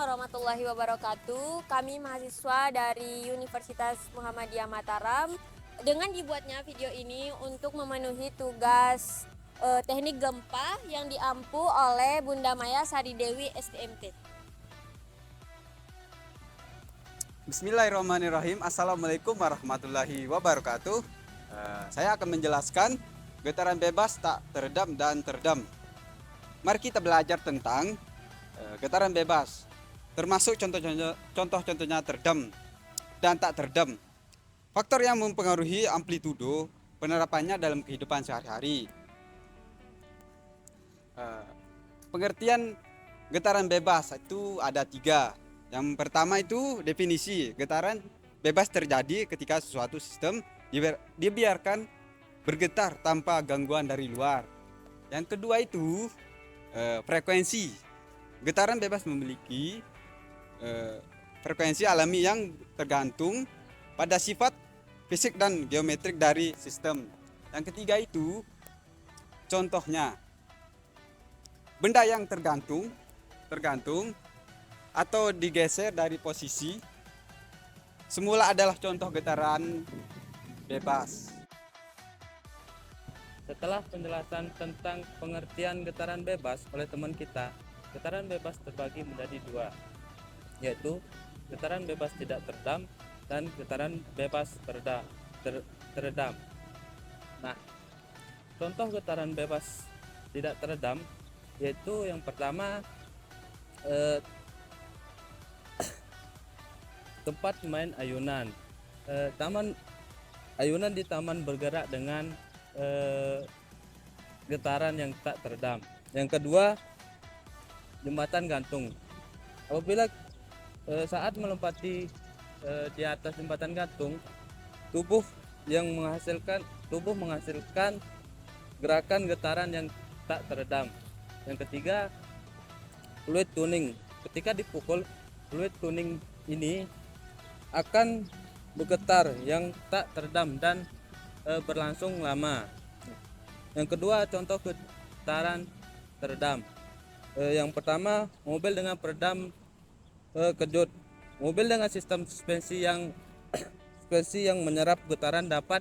warahmatullahi wabarakatuh. Kami mahasiswa dari Universitas Muhammadiyah Mataram dengan dibuatnya video ini untuk memenuhi tugas teknik gempa yang diampu oleh Bunda Maya Sari Dewi STMT. Bismillahirrahmanirrahim. Assalamualaikum warahmatullahi wabarakatuh. Saya akan menjelaskan getaran bebas, tak teredam dan teredam. Mari kita belajar tentang getaran bebas, termasuk contoh-contohnya teredam dan tak teredam. Faktor yang mempengaruhi amplitudo penerapannya dalam kehidupan sehari-hari. Pengertian getaran bebas itu ada 3. Yang pertama itu definisi getaran bebas terjadi ketika suatu sistem dibiarkan bergetar tanpa gangguan dari luar. Yang kedua itu frekuensi. Getaran bebas memiliki frekuensi alami yang tergantung pada sifat fisik dan geometrik dari sistem. Yang ketiga itu contohnya benda yang tergantung atau digeser dari posisi semula adalah contoh getaran bebas. Setelah penjelasan tentang pengertian getaran bebas oleh teman kita, getaran bebas terbagi menjadi 2, yaitu getaran bebas tidak teredam dan getaran bebas teredam. Nah, contoh getaran bebas tidak teredam yaitu yang pertama tempat main ayunan. Ayunan di taman bergerak dengan getaran yang tak teredam. Yang kedua, jembatan gantung. Apabila saat melompati di atas jembatan gantung, tubuh menghasilkan gerakan getaran yang tak teredam. Yang ketiga, fluid tuning. Ketika dipukul, fluid tuning ini akan bergetar yang tak teredam dan berlangsung lama. Yang kedua, contoh getaran teredam. Yang pertama, mobil dengan peredam kejut. Mobil dengan sistem suspensi yang menyerap getaran dapat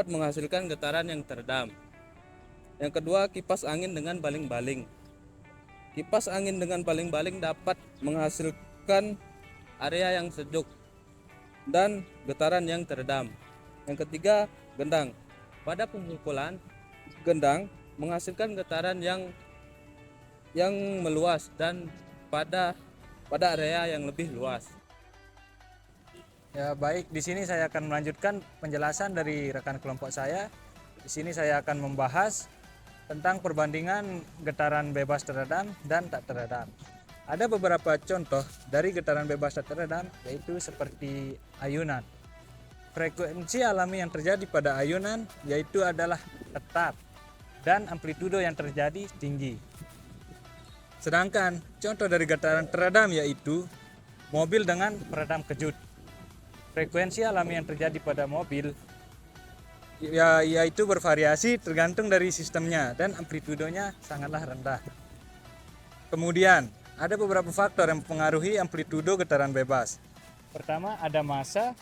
menghasilkan getaran yang teredam. Yang kedua, kipas angin dengan baling-baling. Kipas angin dengan baling-baling dapat menghasilkan area yang sejuk dan getaran yang teredam. Yang ketiga, gendang. Pada pemukulan, gendang menghasilkan getaran yang meluas dan pada area yang lebih luas. Ya baik, di sini saya akan melanjutkan penjelasan dari rekan kelompok saya. Di sini saya akan membahas tentang perbandingan getaran bebas teredam dan tak teredam. Ada beberapa contoh dari getaran bebas tak teredam, yaitu seperti ayunan. Frekuensi alami yang terjadi pada ayunan yaitu adalah tetap dan amplitudo yang terjadi tinggi. Sedangkan contoh dari getaran teredam yaitu mobil dengan peredam kejut. Frekuensi alami yang terjadi pada mobil yaitu bervariasi tergantung dari sistemnya dan amplitudonya sangatlah rendah. Kemudian ada beberapa faktor yang mempengaruhi amplitudo getaran bebas. Pertama ada massa,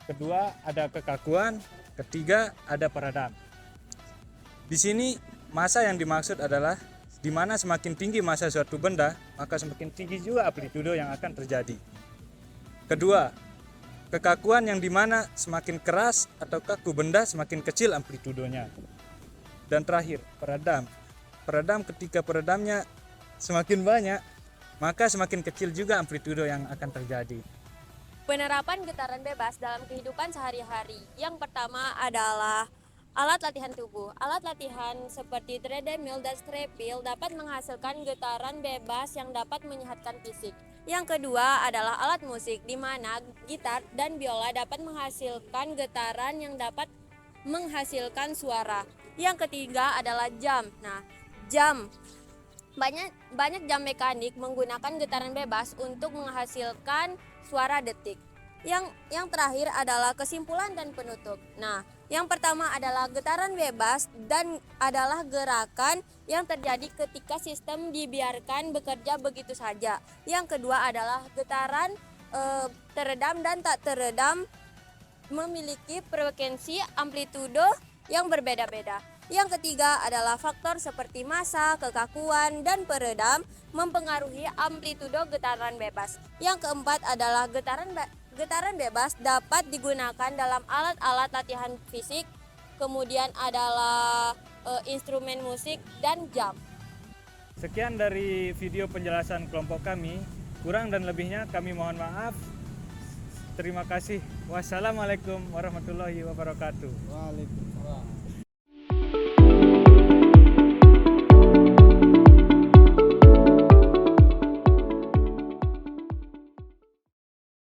kedua ada kekakuan, ketiga ada peredam. Di sini massa yang dimaksud adalah di mana semakin tinggi massa suatu benda, maka semakin tinggi juga amplitudo yang akan terjadi. Kedua, kekakuan yang dimana semakin keras atau kaku benda semakin kecil amplitudonya. Dan terakhir, peredam. Peredam ketika peredamnya semakin banyak, maka semakin kecil juga amplitudo yang akan terjadi. Penerapan getaran bebas dalam kehidupan sehari-hari. Yang pertama adalah alat latihan tubuh. Alat latihan seperti treadmill dan treadmill dapat menghasilkan getaran bebas yang dapat menyehatkan fisik. Yang kedua adalah alat musik, di mana gitar dan biola dapat menghasilkan getaran yang dapat menghasilkan suara. Yang ketiga adalah jam. Nah, jam. Banyak jam mekanik menggunakan getaran bebas untuk menghasilkan suara detik. Yang terakhir adalah kesimpulan dan penutup. Nah, Yang pertama adalah getaran bebas dan adalah gerakan yang terjadi ketika sistem dibiarkan bekerja begitu saja. Yang kedua adalah getaran teredam dan tak teredam memiliki frekuensi amplitudo yang berbeda-beda. Yang ketiga adalah faktor seperti massa, kekakuan, dan peredam mempengaruhi amplitudo getaran bebas. Yang keempat adalah getaran bebas dapat digunakan dalam alat-alat latihan fisik, kemudian adalah instrumen musik dan jam. Sekian dari video penjelasan kelompok kami. Kurang dan lebihnya kami mohon maaf. Terima kasih. Wassalamualaikum warahmatullahi wabarakatuh. Waalaikumsalam.